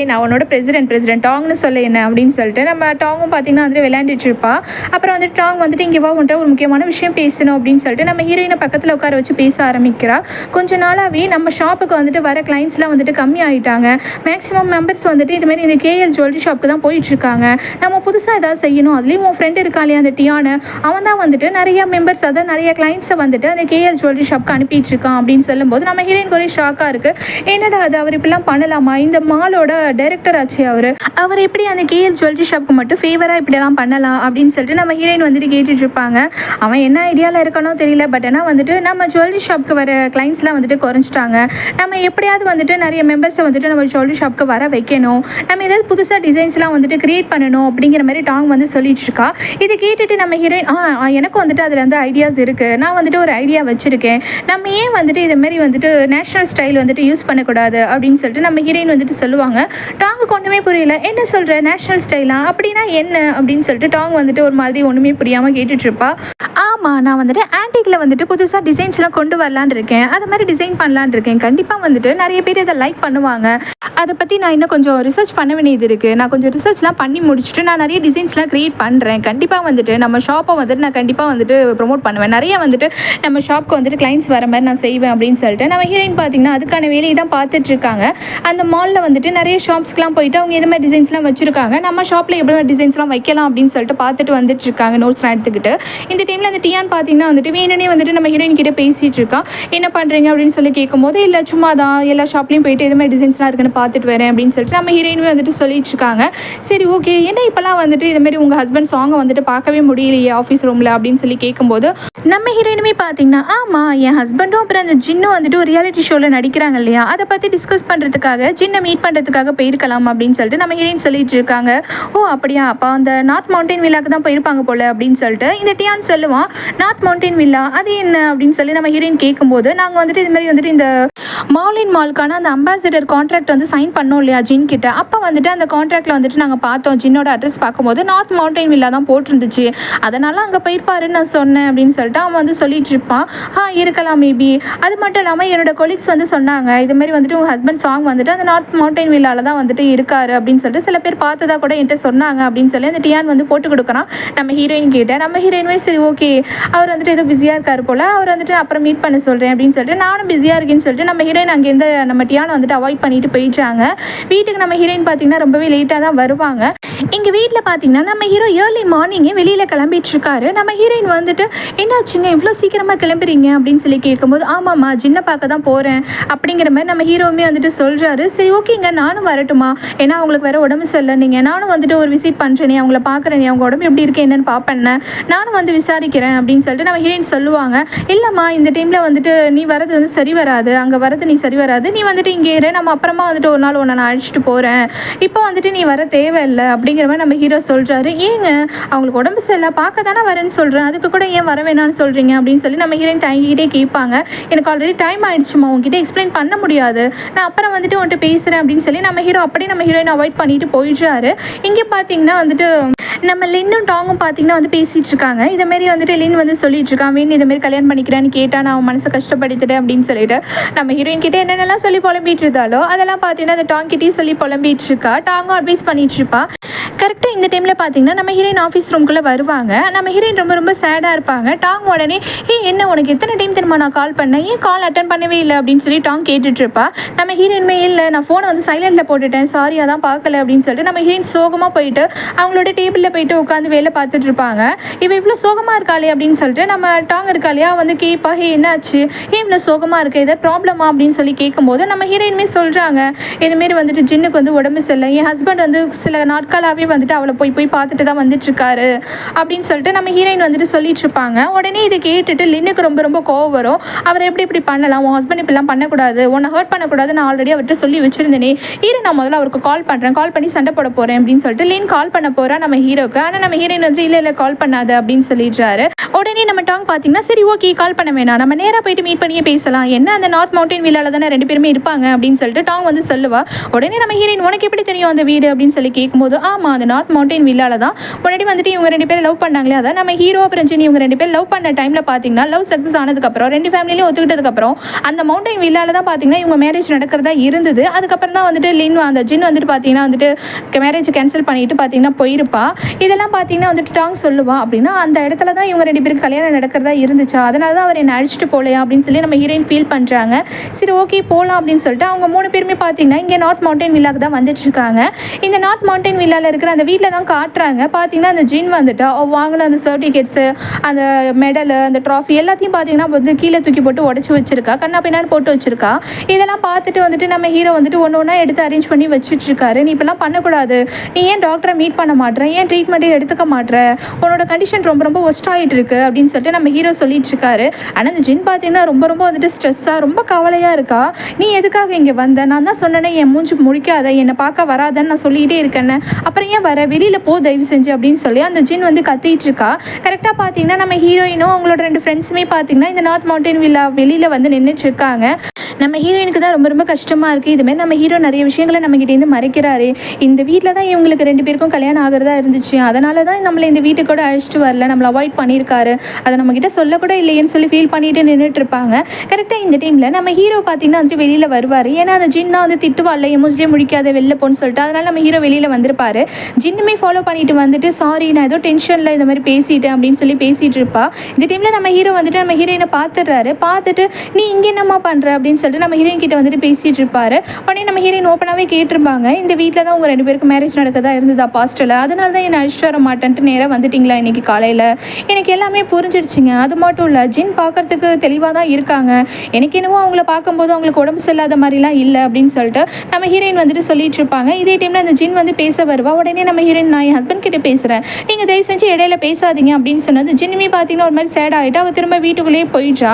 Speaker 1: நான் உன்னோட பிரசிடென்ட் டாங்னு சொல்ல என்ன அப்படின்னு சொல்லிட்டு நம்ம டாங்கும் பார்த்தீங்கன்னா வந்துட்டு விளையாண்டுட்டு இருப்பா. அப்புறம் வந்துட்டு டாங் வந்துட்டு இங்கே வா வந்துட்டு ஒரு முக்கியமான விஷயம் பேசணும் அப்படின்னு சொல்லிட்டு நம்ம ஹீரோயினை பக்கத்தில் உட்கார வச்சு பேச ஆரம்பிக்கிறா. கொஞ்ச நாளாகவே நம்ம ஷாப்புக்கு வந்துட்டு வர கிளைண்ட்ஸ்லாம் வந்துட்டு கம்மி ஆகிட்டாங்க. மேக்ஸிமம் மெம்பர்ஸ் வந்துட்டு இதுமாரி இந்த கேஎல் ஜுவல்லரி ஷாப்புக்கு தான் போயிட்டுருக்காங்க. நம்ம புதுசாக ஏதாவது செய்யணும், அதுலேயும் உன் ஃப்ரெண்டு இருக்கா இல்லையா அந்த டியானு, அவன் தான் வந்துட்டு நிறைய மெம்பர்ஸ் அதாவது நிறைய கிளைண்ட்ஸை வந்துட்டு அந்த கேஎல் ஜுவல்லரி ஷாப்புக்கு அனுப்பிட்டு இருக்கான் அப்படின்னு சொல்லும்போது நம்ம ஹீரோயின் ஒரே ஷாக்காக இருக்குது. என்னடா அது அவர் இப்படிலாம் பண்ணலாமா, இந்த மாலோட டைரக்டர் ஆச்சு அவர் எப்படி அந்த கேஎல் ஜுவல்லரி ஷாப்புக்கு மட்டும் ஃபேவராக இப்படிலாம் பண்ணலாம் அப்படின்னு சொல்லிட்டு நம்ம ஹீரோயின் வந்துட்டு கேட்டுட்டு இருப்பாங்க. அவன் என்ன ஐடியாவில் இருக்கானோ தெரியல, பட் ஆனால் வந்துட்டு நம்ம ஜுவல்லரி ஷாப்புக்கு வர கிளைண்ட்ஸ்லாம் வந்துட்டு குறைஞ்சிட்டாங்க, நம்ம எப்படியாவது வந்துட்டு நிறைய மெம்பர்ஸை வந்துட்டு நம்ம ஜுவல்லரி ஷாப்புக்கு வர வைக்கணும், நம்ம ஏதாவது புதுசாக டிசைன்ஸ்லாம் வந்துட்டு க்ரியேட் பண்ணணும் அப்படிங்கிற மாதிரி டாங் வந்து சொல்லிட்டு இருக்கா. இதை கேட்டுட்டு நம்ம ஹீரோயின் எனக்கும் வந்துட்டு அதில் வந்து ஐடியாஸ் இருக்குது, நான் வந்துட்டு ஒரு ஐடியா வச்சுருக்கேன், நம்ம ஏன் வந்துட்டு இதுமாரி வந்துட்டு நேஷ்னல் ஸ்டைல் வந்துட்டு யூஸ் பண்ணக்கூடாது அப்படின்னு சொல்லிட்டு நம்ம ஹீரோயின் வந்துட்டு சொல்லுவாங்க. டாங்குக்கு ஒன்றுமே புரியல, என்ன சொல்கிற நேஷ்னல் ஸ்டைலா அப்படின்னா என்ன அப்படின்னு சொல்லிட்டு டாங் வந்துட்டு ஒரு மாதிரி ஒன்றுமே புரியாமல் கேட்டுட்ருப்பா. ஆமாம் நான் வந்துட்டு ஆன்டிக்கில் வந்துட்டு புதுசாக டிசைன்ஸ்லாம் கொண்டு வரலான் இருக்கேன், அது மாதிரி டிசைன் பண்ணலான் இருக்கேன், கண்டிப்பாக வந்துட்டு நிறைய பேர் இதை லைக் பண்ணுவாங்க, அதை பற்றி நான் இன்னும் கொஞ்சம் ரிசர்ச் பண்ண வேண்டியது இருக்குது, நான் கொஞ்சம் ரிசர்ச்லாம் பண்ணி முடிச்சுட்டு நான் நிறைய டிசைன்ஸ்லாம் க்ரியேட் பண்ணுறேன், கண்டிப்பாக வந்துட்டு நம்ம ஷாப்பை வந்துட்டு நான் கண்டிப்பாக வந்துட்டு ப்ரொமோட் பண்ணுவேன், நிறைய வந்துட்டு நம்ம ஷாப்புக்கு வந்துட்டு கிளைண்ட்ஸ் வர மாதிரி நான் செய்வேன் அப்படின்னு சொல்லிட்டு நம்ம ஹீரோயின் பார்த்திங்கன்னா அதுக்கான வேலையை தான் பார்த்துட்ருக்காங்க. அந்த மாலில் வந்துட்டு நிறைய ஷாப்ஸ்க்குலாம் போயிட்டு அவங்க எது மாதிரி டிசைன்ஸ்லாம் வச்சுருக்காங்க, நம்ம ஷாப்பில் எப்படி டிசைன்ஸ்லாம் வைக்கலாம் அப்படின்னு சொல்லிட்டு பார்த்துட்டு வந்துட்டு இருக்காங்க நோட்ஸ்லாம் எடுத்துக்கிட்டு. இந்த டைமில் அந்த டியான் பார்த்தீங்கன்னா வந்துட்டு வேணுனே வந்துட்டு நம்ம ஹீரோயின் கிட்டே பேசிகிட்டு இருக்கா. என்ன பண்ணுறீங்க அப்படின்னு சொல்லி கேட்கும்போது இல்லை சும்மா தான் எல்லா ஷாப்லேயும் போயிட்டு எது மாதிரி டிசைன்ஸ்லாம் இருக்குன்னு பார்த்துட்டு வரேன் அப்படின்னு சொல்லிட்டு நம்ம ஹீரோயினுமே வந்துட்டு சொல்லிட்டு இருக்காங்க. சரி ஓகே என்ன இப்போலாம் வந்துட்டு இதுமாரி உங்கள் ஹஸ்பண்ட் சாங்கை வந்துட்டு பார்க்கவே முடியலையே ஆஃபீஸ் ரூமில் அப்படின்னு சொல்லி கேட்கும்போது நம்ம ஹீரோயினுமே பார்த்தீங்கன்னா ஆமாம் என் ஹஸ்பண்டும் அப்புறம் அந்த ஜின்னும் வந்துட்டு ஒரு ரியாலிட்டி ஷோவில் நடிக்கிறாங்க இல்லையா, அதை பற்றி டிஸ்கஸ் பண்ணுறதுக்காக ஜின்னை மீட் பண்ணுறதுக்காக போயிருக்கலாம் அப்படின்னு சொல்லிட்டு நம்ம ஹீரோயின் சொல்லிட்டு இருக்காங்க. ஓ அப்படியா, அப்போ அந்த நார்த் மவுண்டைன் வில்லாக்கு தான் போயிருப்பாங்க போல் அப்படின்னு சொல்லிட்டு இந்த டியான் சொல்லுவான். நார்த் மவுண்டைன் வில்லா அது என்ன அப்படின்னு சொல்லி நம்ம ஹீரோயின் கேட்கும்போது நாங்கள் வந்துட்டு இது மாதிரி வந்துட்டு இந்த மாலின் மால்க்கான அந்த அம்பாசிடர் கான்ட்ராக்ட் வந்து சைன் பண்ணோம் இல்லையா ஜின் கிட்ட, அப்போ வந்துட்டு அந்த கான்ட்ராக்டில் வந்துட்டு நாங்கள் பார்த்தோம், ஜின்னோட அட்ரஸ் பார்க்கும்போது நார்த் மவுண்டைன் வில்லா தான் போட்டிருந்துச்சு, அதனால் அங்கே போயிருப்பாருன்னு நான் சொன்னேன் அப்படின்னு சொல்லிட்டு அவன் வந்து சொல்லிட்டு இருப்பான். இருக்கலாம் மேபி, அது மட்டும் இல்லாமல் என்னோட கொலீக்ஸ் வந்து சொன்னாங்க இதுமாரி வந்துட்டு உங்கள் ஹஸ்பண்ட் சாங் வந்துட்டு அந்த நார்த் மவுண்டைன் வில்லாவில் தான் வந்துட்டு இருக்காரு அப்படின்னு சொல்லிட்டு சில பேர் பார்த்ததா கூட என்கிட்ட சொன்னாங்க அப்படின்னு சொல்லி அந்த டியான் வந்து போட்டு கொடுக்குறான் நம்ம ஹீரோயின் கிட்ட. நம்ம ஹீரோயினுமே சரி ஓகே அவர் வந்துட்டு ஏதோ பிஸியாக இருக்கார் போல், அவர் வந்துட்டு அப்புறம் மீட் பண்ண சொல்கிறேன் அப்படின்னு சொல்லிட்டு நானும் பிஸியாக இருக்கேன்னு சொல்லிட்டு நம்ம ஹீரோயின் அங்கேருந்து நம்ம டியானை வந்துட்டு அவாய்ட் பண்ணிட்டு போயிட்டாங்க. வீட்டுக்கு நம்ம ஹீரோயின் பார்த்தீங்கன்னா ரொம்பவே லேட்டாக தான் வருவாங்க. எங்கள் வீட்டில் பார்த்தீங்கன்னா நம்ம ஹீரோ ஏர்லி மார்னிங்கே வெளியில் கிளம்பிட்டு இருக்காரு. நம்ம ஹீரோயின் வந்துட்டு என்னாச்சுங்க இவ்வளோ சீக்கிரமாக கிளம்புறீங்க அப்படின்னு சொல்லி கேட்கும்போது, ஆமாம்மா ஜின்னை பார்க்க தான் போகிறேன் அப்படிங்கிற மாதிரி நம்ம ஹீரோவுமே வந்துட்டு சொல்கிறாரு. சரி ஓகேங்க நானும் வரட்டுமா, ஏன்னா அவங்களுக்கு வேறு உடம்பு சரியில்லை, நீங்கள் நானும் வந்துட்டு ஒரு விசிட் பண்ணுறேனே, அவங்கள பார்க்குறேனே, அவங்க உடம்பு எப்படி இருக்கு என்னன்னு பார்ப்பேன், நானும் வந்து விசாரிக்கிறேன் அப்படின்னு சொல்லிட்டு நம்ம ஹீரோயின் சொல்லுவாங்க. இல்லைம்மா இந்த டைமில் வந்துட்டு நீ வரது வந்து சரி வராது, அங்கே வரது நீ சரி வராது, நீ வந்துட்டு இங்கே இரு, நம்ம அப்புறமா வந்துட்டு ஒரு நாள் உன்னை நான் அழைச்சிட்டு போகிறேன், இப்போ வந்துட்டு நீ வர தேவையில்லை அப்படிங்கிற மாதிரி நம்ம ஹீரோ சொல்கிறாரு. ஏங்க அவங்களுக்கு உடம்பு சரியில்லை பார்க்க தானே வரேன்னு சொல்கிறேன், அதுக்கு கூட ஏன் வர வேணான்னு சொல்கிறீங்க அப்படின்னு சொல்லி நம்ம ஹீரோயின் தயங்கிட்டே கேட்பாங்க. எனக்கு ஆல்ரெடி டைம் ஆகிடுச்சுமா, உங்ககிட்ட எக்ஸ்பிளைன் பண்ண முடியாது, நான் அப்புறம் வந்துட்டு உன்கிட்ட பேசுகிறேன் அப்படின்னு சொல்லி நம்ம ஹீரோ அப்படியே நம்ம ஹீரோயின் அவாய்ட் பண்ணிட்டு போயிடுறாரு. இங்கே பார்த்தீங்கன்னா வந்துட்டு நம்ம லின்னும் டாங்கும் பார்த்தீங்கன்னா வந்து பேசிகிட்டு இருக்காங்க. இதேமாரி வந்துட்டு லின் வந்து சொல்லிட்டு இருக்கான், வீண் இதேமாரி கல்யாணம் பண்ணிக்கிறேன்னு கேட்டால் நான் அவன் மனசை கஷ்டப்படுத்திட்டேன் அப்படின்னு சொல்லிட்டு நம்ம ஹீரோயின் கிட்டே என்னென்னலாம் சொல்லி புலம்பிட்டு இருந்தாலோ அதெல்லாம் பார்த்தீங்கன்னா அந்த டாங் கிட்டேயும் சொல்லி புலம்பிட்டு இருக்கா. டாங்கும் அட்வைஸ் பண்ணிட்டு இருப்பா. கரெக்டாக இந்த டைமில் பார்த்தீங்கன்னா நம்ம ஹீரோயின் ஆஃபீஸ் ரூம்குள்ளே வருவாங்க. நம்ம ஹீரோயின் ரொம்ப ரொம்ப சேடாக இருப்பாங்க. டாங் உடனே என்ன உனக்கு எத்தனை டைம் தெரியுமா நான் கால் பண்ணேன், ஏன் கால் அட்டன் பண்ணவே இல்லை அப்படின்னு சொல்லி டாங் கேட்டுட்ருப்பா. நம்ம ஹீரோயின்மே இல்லை நான் ஃபோனை வந்து சைலண்டில் போட்டுட்டேன், சாரி அதான் பார்க்கல அப்படின்னு சொல்லிட்டு நம்ம ஹீரோயின் சோகமாக போயிட்டு அவங்களோட டேபிளில் போயிட்டு உட்காந்து வேலை பார்த்துட்டு இருப்பாங்க. இவ இவ்வளோ சோகமாக இருக்காளே அப்படின்னு சொல்லிட்டு நம்ம டாங் இருக்காளையா வந்து கேட்பா, என்னாச்சு ஏன் இவ்வளோ சோகமாக இருக்கு, ஏதாவது ப்ராப்ளமா அப்படின்னு சொல்லி கேட்கும்போது நம்ம ஹீரோயின்மே சொல்கிறாங்க, இதுமாரி வந்துட்டு ஜின்னுக்கு வந்து உடம்பு சரியில்லை, என் ஹஸ்பண்ட் வந்து சில நாட்களாகவே வந்துட்டு அவளை போய் பார்த்துட்டு தான் வந்துட்டுருக்காரு அப்படின்னு சொல்லிட்டு நம்ம ஹீரோயின் வந்துட்டு சொல்லிட்டு இருப்பாங்க. உடனே இதை கேட்டுட்டு லின்னுக்கு ரொம்ப ரொம்ப கோவம் வரும். அவரை இப்படி பண்ணலாம், உன் ஹஸ்பண்ட் இப்படிலாம் பண்ணக்கூடாது, உன்னை ஹர்ட் பண்ணக்கூடாது, நான் ஆல்ரெடி அவர்கிட்ட சொல்லி வச்சுருந்தேனே, நான் முதல்ல அவருக்கு கால் பண்ணி சண்டை போட போகிறேன் அப்படின்னு சொல்லிட்டு லின் கால் பண்ண போகிறா நம்ம ஹீரோக்கு. ஆனால் நம்ம ஹீரோயின் வந்து இல்லை கால் பண்ணாது அப்படின்னு சொல்லிடுறாரு. உடனே நம்ம டாங் பார்த்தீங்கன்னா சரி ஓகே கால் பண்ண வேணாம், நம்ம நேராக போயிட்டு மீட் பண்ணியே பேசலாம், என்ன அந்த நார்த் மவுண்டன் வில்லால தானே ரெண்டு பேருமே இருப்பாங்க அப்படின்னு சொல்லிட்டு டாங் வந்து சொல்லுவா. உடனே நம்ம ஹீரோயின் உனக்கு எப்படி தெரியும் அந்த வீடு அப்படின்னு சொல்லி கேட்கும்போது, ஆமாம் அந்த நார்த் மவுண்டன் வில்லால தான் முன்னாடி வந்துட்டு இவங்க ரெண்டு பேரும் லவ் பண்ணாங்களே, அதான் நம்ம ஹீரோ அப்புறம் ஜினி இவங்க ரெண்டு பேரும் லவ் பண்ண டைமில் பார்த்தீங்கன்னா லவ் சக்ஸஸ் ஆனதுக்கப்புறம் ரெண்டு ஃபேமிலியும் ஒத்துக்கிட்டதுக்கப்புறம் அந்த மவுண்டன் வில்லால தான் பார்த்தீங்கன்னா இவங்க மேரேஜ் நடக்கிறதா இருந்தது. அதுக்கப்புறம் தான் வந்துட்டு லின் அந்த ஜின் வந்துட்டு பார்த்தீங்கன்னா வந்துட்டு மேரேஜ் கேன்சல் பண்ணிட்டு பார்த்தீங்கன்னா போயிருப்பா. இதெல்லாம் பார்த்தீங்கன்னா வந்துட்டு டாங் சொல்லுவா. அப்படின்னா அந்த இடத்துல தான் இவங்க ரெண்டு பேருக்கு கல்யாணம் நடக்கிறதா இருந்துச்சா, அதனால தான் அவர் என்னை அழைச்சிட்டு போகலையா அப்படின்னு சொல்லி நம்ம ஹீரோயின் ஃபீல் பண்ணுறாங்க. சரி ஓகே போகலாம் அப்படின்னு சொல்லிட்டு அவங்க மூணு பேருமே பார்த்தீங்கன்னா இங்கே நார்த் மவுண்டன் வில்லாக்கு தான் வந்துட்டு இருக்காங்க. இந்த நார்த் மவுண்டன் வில்லாவில் இருக்கிற அந்த வீட்டில் தான் காட்டுறாங்க. பார்த்தீங்கன்னா அந்த ஜின் வந்துட்டு வாங்கின அந்த சர்டிஃபிகேட்ஸு, அந்த மெடலு, அந்த ட்ராஃபி எல்லாத்தையும் பார்த்தீங்கன்னா வந்து கீழே தூக்கி போட்டு உடச்சி வச்சிருக்கா, கண்ணா பின்னாடி போட்டு வச்சிருக்கா. இதெல்லாம் பார்த்துட்டு வந்துட்டு நம்ம ஹீரோ வந்துட்டு ஒன்று ஒன்றா எடுத்து அரேஞ்ச் பண்ணி வச்சுட்டு இருக்காரு. நீ இப்பெல்லாம் பண்ணக்கூடாது, நீ ஏன் டாக்டரை மீட் பண்ண மாட்டேற, ஏன் ட்ரீட்மெண்ட்டே எடுத்துக்க மாட்டேற, உன்னோட கண்டிஷன் ரொம்ப ரொம்ப ஒஸ்ட் ஆகிட்டு இருக்கு அப்படின்னு சொல்லிட்டு நம்ம ஹீரோ சொல்லிட்டு இருக்காரு. ஆனால் அந்த ஜின் பார்த்தீங்கன்னா ரொம்ப ரொம்ப வந்துட்டு ஸ்ட்ரெஸ்ஸாக ரொம்ப கவலையாக இருக்கா. நீ எதுக்காக இங்கே வந்த, நான் தான் சொன்னேனே என் மூஞ்சி முடிக்காத, என்னை பார்க்க வராதன்னு நான் சொல்லிக்கிட்டே இருக்கேன்னு, அப்புறம் ஏன் வர, வெளியில் போ தயவு செஞ்சு அப்படின்னு சொல்லி அந்த ஜின் வந்து கத்திட்டு இருக்கா. கரெக்டாக பார்த்தீங்கன்னா நம்ம ஹீரோயினும் அவங்களோட ரெண்டு ஃப்ரெண்ட்ஸுமே பார்த்தீங்கன்னா இந்த நார்த் மவுண்டன் வில்லா வெளியில் வந்து நின்றுட்டு இருக்காங்க. நம்ம ஹீரோயினுக்கு தான் ரொம்ப ரொம்ப கஷ்டமாக இருக்குது. இதுமாதிரி நம்ம ஹீரோ நிறைய விஷயங்களை நம்மகிட்டேருந்து மறைக்கிறாரு. இந்த வீட்டில் தான் இவங்களுக்கு ரெண்டு பேருக்கும் கல்யாணம் ஆகிறதா இருந்துச்சு, அதனால தான் நம்மளை இந்த வீட்டுக்கு கூட அழைச்சிட்டு வரல, நம்மளை அவாய்ட் பண்ணியிருக்காரு, அதை நம்மக்கிட்ட சொல்லக்கூட இல்லையேன்னு சொல்லி ஃபீல் பண்ணிட்டு நின்றுட்டு இருப்பாங்க. கரெக்டாக இந்த டைமில் நம்ம ஹீரோ பார்த்தீங்கன்னா வந்துட்டு வெளியில் வருவார். ஏன்னா அந்த ஜின் தான் வந்து திட்டுவாள்ல, எமோஜிலே முடிக்காத வெளில போன்னு சொல்லிட்டு, அதனால் நம்ம ஹீரோ வெளியில் வந்திருப்பாரு. ஜின்னுமே ஃபாலோ பண்ணிட்டு வந்துட்டு சாரி நான் ஏதோ டென்ஷனில் இந்த மாதிரி பேசிட்டேன் அப்படின்னு சொல்லி பேசிகிட்டு இருப்பா. இந்த டைமில் நம்ம ஹீரோ வந்துட்டு நம்ம ஹீரோயினை பார்த்துடுறாரு. பார்த்துட்டு நீ இங்கே என்னம்மா பண்ணுற அப்படின்னு சொல்லிட்டு நம்ம ஹீரோயின் கிட்ட வந்துட்டு பேசிகிட்டு இருப்பாரு. உடனே நம்ம ஹீரோயின் ஓப்பனாகவே கேட்டிருப்பாங்க, இந்த வீட்டில் தான் உங்கள் ரெண்டு பேருக்கு மேரேஜ் நடக்கதா இருந்ததா பாஸ்ட்டில், அதனால தான் என்னை அழைச்சிட்டு வர மாட்டேன்ட்டு நேராக வந்துட்டிங்களா இன்றைக்கி காலையில், எனக்கு எல்லாமே புரிஞ்சிடுச்சிங்க. அது மட்டும் இல்லை ஜின் பார்க்குறதுக்கு தெளிவாக தான் இருக்காங்க, எனக்கு என்னவோ அவங்கள பார்க்கும்போது அவங்களுக்கு உடம்பு சரியில்லாத மாதிரிலாம் இல்லை அப்படின்னு சொல்லிட்டு நம்ம ஹீரோயின் வந்துட்டு சொல்லிட்டு இருப்பாங்க. இதே டைமில் அந்த ஜின் வந்து பேச வருவா. உடனே நம்ம ஹீரோயின் நான் என் ஹஸ்பண்ட் கிட்ட பேசுகிறேன், நீங்கள் தயவு செஞ்சு இடையில பேசாதீங்க அப்படின்னு சொன்னது ஜின்னுமே பார்த்தீங்கன்னா ஒரு மாதிரி சேட் ஆகிட்டு அவள் திரும்ப வீட்டுக்குள்ளேயே போயிட்டா.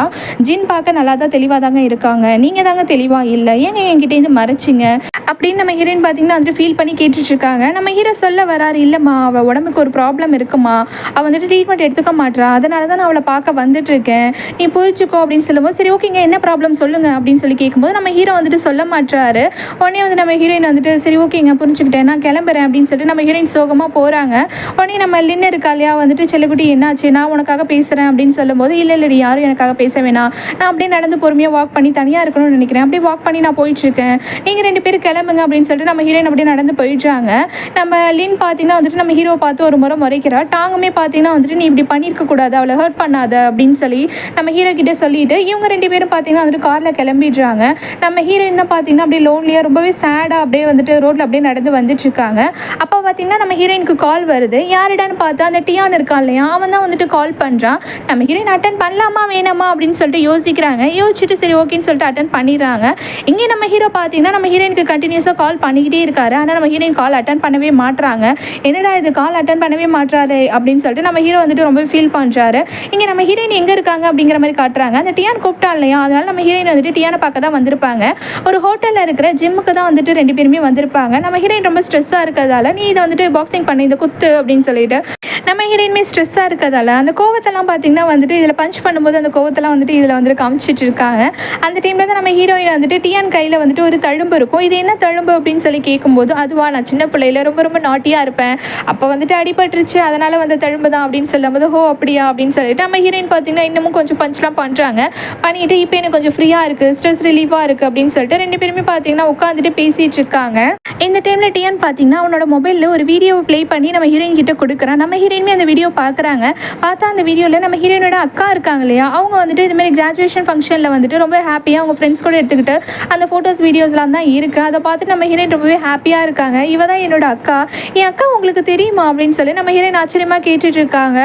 Speaker 1: ஜின் பார்க்க நல்லா தான் தெளிவாக தாங்க இருக்காங்க, நீங்கள் தாங்க தெளிவாக இல்லை, ஏங்க என்கிட்டேருந்து மறைச்சிங்க அப்படின்னு நம்ம ஹீரோயின் பார்த்தீங்கன்னா வந்துட்டு ஃபீல் பண்ணி கேட்டுட்ருக்காங்க. நம்ம ஹீரோ சொல்ல வராரு, இல்லைம்மா அவள் உடம்புக்கு ஒரு ப்ராப்ளம் இருக்குமா, அவள் வந்துட்டு ட்ரீட்மெண்ட் எடுத்துக்க மாட்டா, அதனால தான் நான் அவளை பார்க்க வந்துட்டுருக்கேன், நீ புரிஞ்சுக்கோ அப்படின்னு சொல்லும்போது சரி ஓகேங்க என்ன ப்ராப்ளம் சொல்லுங்கள் அப்படின்னு சொல்லி கேட்கும்போது நம்ம ஹீரோ வந்துட்டு சொல்ல மாட்டாரு. உடனே வந்து நம்ம ஹீரோயின் வந்துட்டு சரி ஓகேங்க புரிஞ்சுக்கிட்டேன் நான் கிளம்புறேன் அப்படின்னு சொல்லிட்டு நம்ம ஹீரோயின் சோகமாக போகிறாங்க. உடனே நம்ம லின்னு இருக்கா இல்லையா வந்துட்டு செல்லக்குட்டி என்னாச்சு, நான் உனக்காக பேசுகிறேன் அப்படின்னு சொல்லும்போது இல்லடி யாரும் எனக்காக பேச வேணாம், நான் அப்படியே நடந்து பொறுமையாக வாக் பண்ணி தனியாக இருக்கணும்னு நினைக்கிறேன், அப்படியே வாக் பண்ணி நான் போயிட்டுருக்கேன், நீங்கள் ரெண்டு பேரும் கிளம்புங்க அப்படின்னு சொல்லிட்டு நம்ம ஹீரோயின் அப்படியே நடந்து போயிடுறாங்க. நம்ம லின் பார்த்தீங்கன்னா வந்துட்டு நம்ம ஹீரோவை பார்த்து ஒரு முறை முறைக்கிறா. டாங்குமே பார்த்தீங்கன்னா வந்துட்டு நீ இப்படி பண்ணியிருக்கக்கூடாது, அவளை ஹர்ட் பண்ணாத அப்படின்னு சொல்லி நம்ம ஹீரோ கிட்டே சொல்லிட்டு இவங்க 2 பேரும் பார்த்தீங்கன்னா வந்துட்டு காரில் கிளம்பிடுறாங்க. நம்ம ஹீரோயின் தான் பார்த்தீங்கன்னா அப்படியே லோன்லியாக ரொம்பவே சேடாக அப்படியே வந்துட்டு ரோட்டில் அப்படியே நடந்து வந்துட்டு இருக்காங்க. அப்போ பார்த்தீங்கன்னா நம்ம ஹீரோயினுக்கு கால் வருது. யாரிடான்னு பார்த்தா அந்த டியான் இருக்கான் இல்லையா, அவன் தான் வந்துட்டு கால் பண்ணுறான். நம்ம ஹீரோயின் அட்டன் பண்ணலாமா வேணாமா அப்படின்னு சொல்லிட்டு யோசிக்கிறாங்க. யோசிச்சுட்டு சரி ஓகேன்னு சொல்லிட்டு அட்டன் பண்ணிடுறாங்க. இங்கே நம்ம ஹீரோ பார்த்தீங்கன்னா நம்ம ஹீரோயினுக்கு கண்டினியூஸாக கால் பண்ணிக்கிட்டே இருக்காரு. ஆனால் நம்ம ஹீரோயின் கால் அட்டன் பண்ணவே மாட்டுறாங்க. என்னடா இது கால் அட்டன் பண்ணவே மாட்டுறாரு அப்படின்னு சொல்லிட்டு நம்ம ஹீரோ வந்துட்டு ரொம்ப ஃபீல் பண்ணுறாரு. இங்கே நம்ம ஹீரோயின் எங்கே இருக்காங்க அப்படிங்கிற மாதிரி காட்டுறாங்க. அந்த டியான் கூப்பிட்டா இல்லையா, அதனால நம்ம ஹீரோயின் வந்துட்டு டியானை பார்க்க தான் வந்திருப்பாங்க. ஒரு ஹோட்டலில் இருக்கிற ஜிம்முக்கு தான் வந்துட்டு 2 பேருமே வந்திருப்பாங்க. நம்ம ஹீரோயின் ரொம்ப ஸ்ட்ரெஸ்ஸாக இருக்கிறதால நீ இதை வந்துட்டு பாக்ஸிங் பண்ணி இந்த குத்து அப்படின்னு சொல்லிட்டு நம்ம ஹீரோயின்மே ஸ்ட்ரெஸ்ஸாக இருக்கிறதால அந்த கோவத்தெல்லாம் பார்த்தீங்கன்னா வந்துட்டு இதில் பஞ்ச் பண்ணும்போது அந்த கோவத்தெல்லாம் வந்துட்டு இதில் வந்துட்டு காமிச்சிட்டு இருக்காங்க. அந்த டைமில் தான் நம்ம ஹீரோயின் வந்துட்டு டியான் கையில் வந்துட்டு ஒரு தழும்பு இருக்கும். இது என்ன தழும்பு அப்படின்னு சொல்லி கேட்கும்போது அதுவா நான் சின்ன பிள்ளையில ரொம்ப ரொம்ப நாட்டியாக இருப்பேன், அப்போ வந்துட்டு அடிபட்டுருச்சு, அதனால் வந்து தழும்பு தான் அப்படின்னு சொல்லும்போது ஹோ அப்படியா அப்படின்னு சொல்லிட்டு நம்ம ஹீரோயின் பார்த்தீங்கன்னா இன்னமும் கொஞ்சம் பஞ்ச்லாம் பண்ணுறாங்க. பண்ணிவிட்டு இப்போ எனக்கு கொஞ்சம் ஃப்ரீயாக இருக்குது, ஸ்ட்ரெஸ் ரிலீஃபாக இருக்குது அப்படின்னு சொல்லிட்டு 2 பேருமே பார்த்தீங்கன்னா உட்காந்துட்டு பேசிகிட்டு இருக்காங்க. இந்த டைமில் டியான் பார்த்தீங்கன்னா அவனோட மொபைலில் ஒரு வீடியோவை ப்ளே பண்ணி நம்ம ஹீரோயின் கிட்ட கொடுக்குறான். நம்ம ஹீரோயின்மே அந்த வீடியோ பார்க்குறாங்க. பார்த்தா அந்த வீடியோவில் நம்ம ஹீரோயினோட அக்கா இருக்காங்க இல்லையா, அவங்க வந்துட்டு இதுமாதிரி கிராஜுவேஷன் ஃபங்க்ஷனில் வந்துட்டு ரொம்ப ஹாப்பியாக அவங்க ஃப்ரெண்ட்ஸ் கூட எடுத்துக்கிட்டு அந்த ஃபோட்டோஸ் வீடியோஸ்லாம் தான் இருக்குது. அதை பார்த்துட்டு நம்ம ஹீரோயின் ரொம்பவே ஹாப்பியாக இருக்காங்க. இவ தான் என்னோட அக்கா, என் அக்கா உங்களுக்கு தெரியுமா அப்படின்னு சொல்லி நம்ம ஹீரோயின் ஆச்சரியமாக கேட்டுட்டு இருக்காங்க.